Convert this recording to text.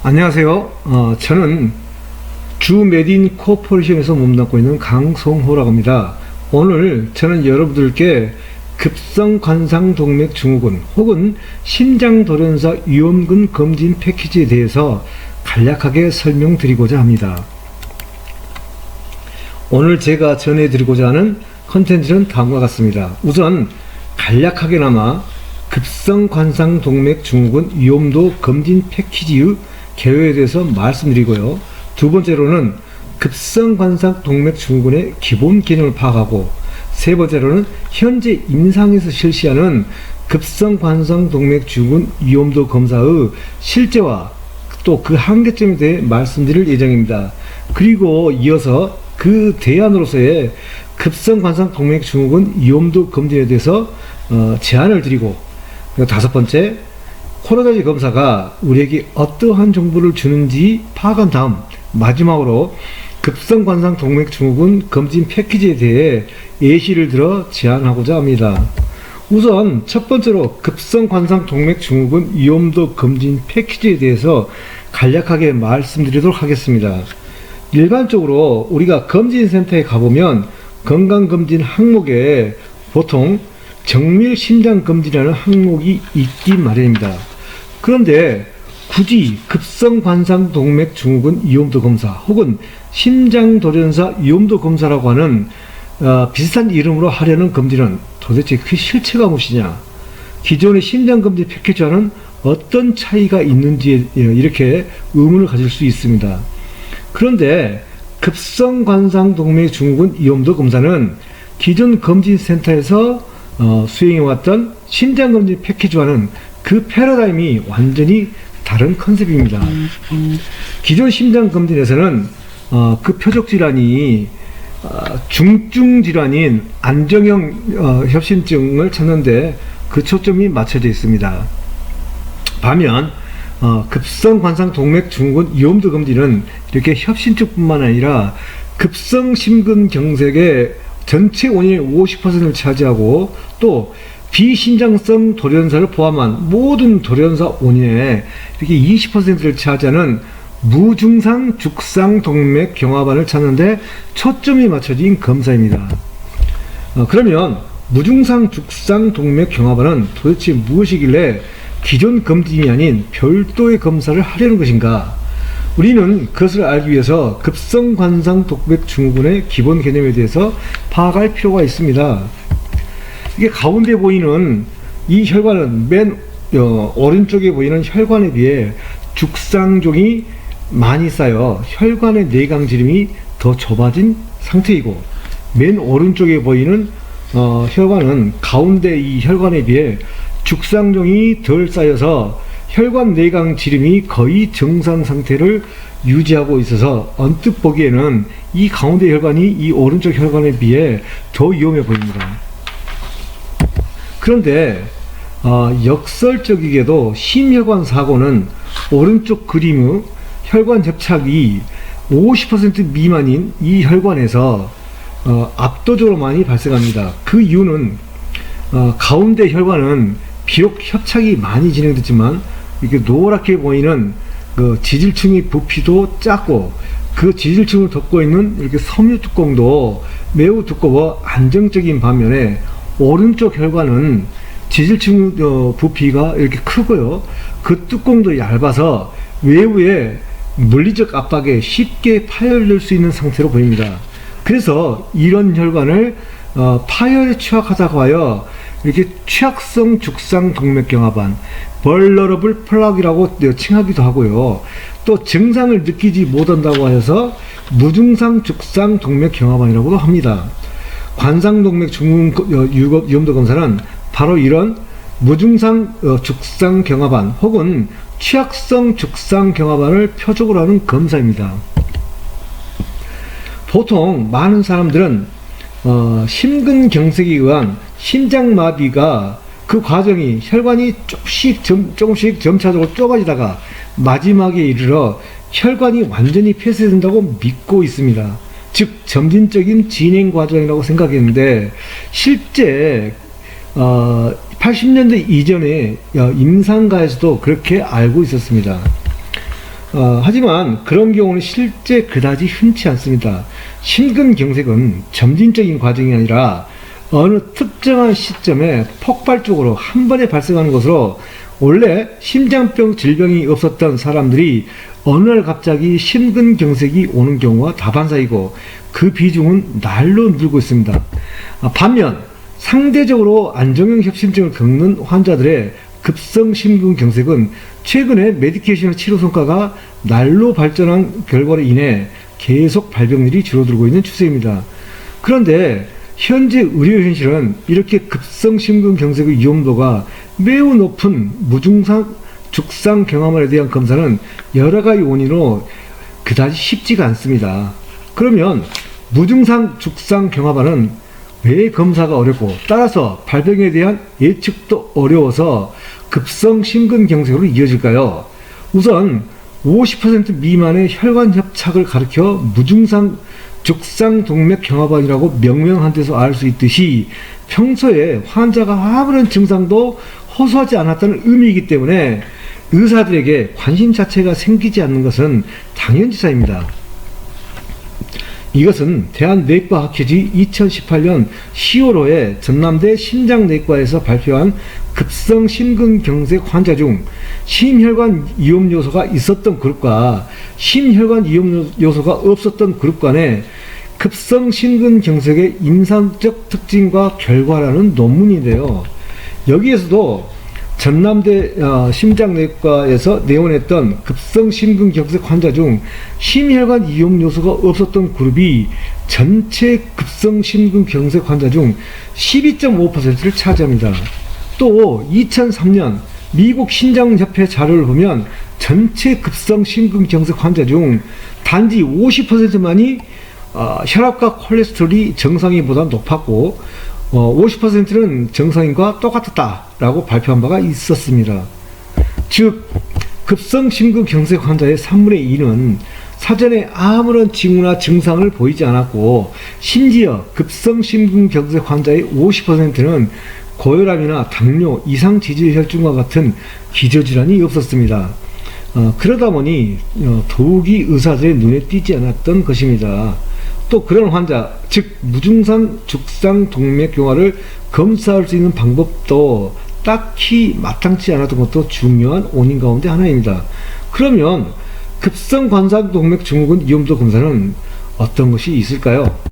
안녕하세요. 저는 주메딘 코퍼레이션에서 몸담고 있는 강성호라고 합니다. 오늘 저는 여러분들께 급성관상동맥 증후군 혹은 심장돌연사 위험군 검진 패키지에 대해서 간략하게 설명드리고자 합니다. 오늘 제가 전해드리고자 하는 컨텐츠는 다음과 같습니다. 우선 간략하게나마 급성관상동맥 증후군 위험도 검진 패키지의 개요에 대해서 말씀드리고요. 두 번째로는 급성관상동맥 증후군의 기본 개념을 파악하고, 세 번째로는 현재 임상에서 실시하는 급성관상동맥 증후군 위험도 검사의 실제와 또 그 한계점에 대해 말씀드릴 예정입니다. 그리고 이어서 그 대안으로서의 급성관상동맥 증후군 위험도 검진에 대해서 제안을 드리고, 다섯 번째, 코로나지 검사가 우리에게 어떠한 정보를 주는지 파악한 다음 마지막으로 급성관상동맥 증후군 검진 패키지에 대해 예시를 들어 제안하고자 합니다. 우선 첫 번째로 급성관상동맥 증후군 위험도 검진 패키지에 대해서 간략하게 말씀드리도록 하겠습니다. 일반적으로 우리가 검진센터에 가보면 건강검진 항목에 보통 정밀심장검진이라는 항목이 있기 마련입니다. 그런데 굳이 급성관상동맥 증후군 위험도 검사 혹은 심장돌연사 위험도 검사라고 하는 비슷한 이름으로 하려는 검진은 도대체 그 실체가 무엇이냐, 기존의 심장검진 패키지와는 어떤 차이가 있는지 이렇게 의문을 가질 수 있습니다. 그런데 급성관상동맥 증후군 위험도 검사는 기존 검진센터에서 수행해왔던 심장검진 패키지와는 그 패러다임이 완전히 다른 컨셉입니다. 기존 심장검진에서는 그 표적질환이 중증질환인 안정형 협심증을 찾는데 그 초점이 맞춰져 있습니다. 반면 급성관상동맥 증후군 위험도 검진은 이렇게 협심증뿐만 아니라 급성심근경색의 전체 원인의 50%를 차지하고 또 비심장성 돌연사를 포함한 모든 돌연사 원인의 이렇게 20%를 차지하는 무증상 죽상 동맥 경화반을 찾는데 초점이 맞춰진 검사입니다. 그러면 무증상 죽상 동맥 경화반은 도대체 무엇이길래 기존 검진이 아닌 별도의 검사를 하려는 것인가? 우리는 그것을 알기 위해서 급성관상동맥 증후군의 기본 개념에 대해서 파악할 필요가 있습니다. 이게 가운데 보이는 이 혈관은 맨 오른쪽에 보이는 혈관에 비해 죽상종이 많이 쌓여 혈관의 내강지름이 더 좁아진 상태이고, 맨 오른쪽에 보이는 혈관은 가운데 이 혈관에 비해 죽상종이 덜 쌓여서 혈관 내강 지름이 거의 정상 상태를 유지하고 있어서 언뜻 보기에는 이 가운데 혈관이 이 오른쪽 혈관에 비해 더 위험해 보입니다. 그런데 역설적이게도 심혈관 사고는 오른쪽 그림의 혈관 접착이 50% 미만인 이 혈관에서 압도적으로 많이 발생합니다. 그 이유는 가운데 혈관은 비록 협착이 많이 진행됐지만 이렇게 노랗게 보이는 그 지질층의 부피도 작고, 그 지질층을 덮고 있는 이렇게 섬유 뚜껑도 매우 두꺼워 안정적인 반면에 오른쪽 혈관은 지질층 부피가 이렇게 크고요, 그 뚜껑도 얇아서 외부에 물리적 압박에 쉽게 파열될 수 있는 상태로 보입니다. 그래서 이런 혈관을 파열에 취약하다고 하여 이렇게 취약성 죽상 동맥경화반, 벌러러블 플락이라고 칭하기도 하고요, 또 증상을 느끼지 못한다고 하여서 무증상 죽상 동맥경화반이라고도 합니다. 관상동맥 증후군 위험도 검사는 바로 이런 무증상 죽상 경화반 혹은 취약성 죽상 경화반을 표적으로 하는 검사입니다. 보통 많은 사람들은 심근경색에 의한 심장마비가 그 과정이 혈관이 조금씩 점차적으로 좁아지다가 마지막에 이르러 혈관이 완전히 폐쇄된다고 믿고 있습니다. 즉 점진적인 진행 과정이라고 생각했는데, 실제 80년대 이전에 임상가에서도 그렇게 알고 있었습니다. 하지만 그런 경우는 실제 그다지 흔치 않습니다. 심근경색은 점진적인 과정이 아니라 어느 특정한 시점에 폭발적으로 한 번에 발생하는 것으로, 원래 심장병 질병이 없었던 사람들이 어느 날 갑자기 심근경색이 오는 경우가 다반사이고 그 비중은 날로 늘고 있습니다. 반면 상대적으로 안정형 협심증을 겪는 환자들의 급성 심근경색은 최근에 메디케이션 치료 성과가 날로 발전한 결과로 인해 계속 발병률이 줄어들고 있는 추세입니다. 그런데 현재 의료 현실은 이렇게 급성 심근경색의 위험도가 매우 높은 무증상 죽상 경화반에 대한 검사는 여러 가지 원인으로 그다지 쉽지가 않습니다. 그러면 무증상 죽상 경화반은 왜 검사가 어렵고 따라서 발병에 대한 예측도 어려워서 급성 심근경색으로 이어질까요? 우선 50% 미만의 혈관 협착을 가리켜 무증상 죽상 동맥 경화반이라고 명명한 데서 알 수 있듯이 평소에 환자가 아무런 증상도 호소하지 않았다는 의미이기 때문에 의사들에게 관심 자체가 생기지 않는 것은 당연지사입니다. 이것은 대한내과학회지 2018년 10월호에 전남대 심장내과에서 발표한 급성 심근경색 환자 중 심혈관 위험 요소가 있었던 그룹과 심혈관 위험 요소가 없었던 그룹 간의 급성 심근경색의 임상적 특징과 결과라는 논문인데요. 여기에서도 전남대 심장내과에서 내원했던 급성 심근경색 환자 중 심혈관 위험 요소가 없었던 그룹이 전체 급성 심근경색 환자 중 12.5%를 차지합니다. 또 2003년 미국 신장협회 자료를 보면 전체 급성 심근경색 환자 중 단지 50%만이 혈압과 콜레스테롤이 정상인보다 높았고 50%는 정상인과 똑같았다라고 발표한 바가 있었습니다. 즉 급성 심근경색 환자의 3분의 2는 사전에 아무런 징후나 증상을 보이지 않았고, 심지어 급성 심근경색 환자의 50%는 고혈압이나 당뇨, 이상지질혈증과 같은 기저질환이 없었습니다. 그러다 보니 더욱이 의사들의 눈에 띄지 않았던 것입니다. 또 그런 환자, 즉 무증상 죽상 동맥 경화를 검사할 수 있는 방법도 딱히 마땅치 않았던 것도 중요한 원인 가운데 하나입니다. 그러면 급성 관상 동맥 증후군 위험도 검사는 어떤 것이 있을까요?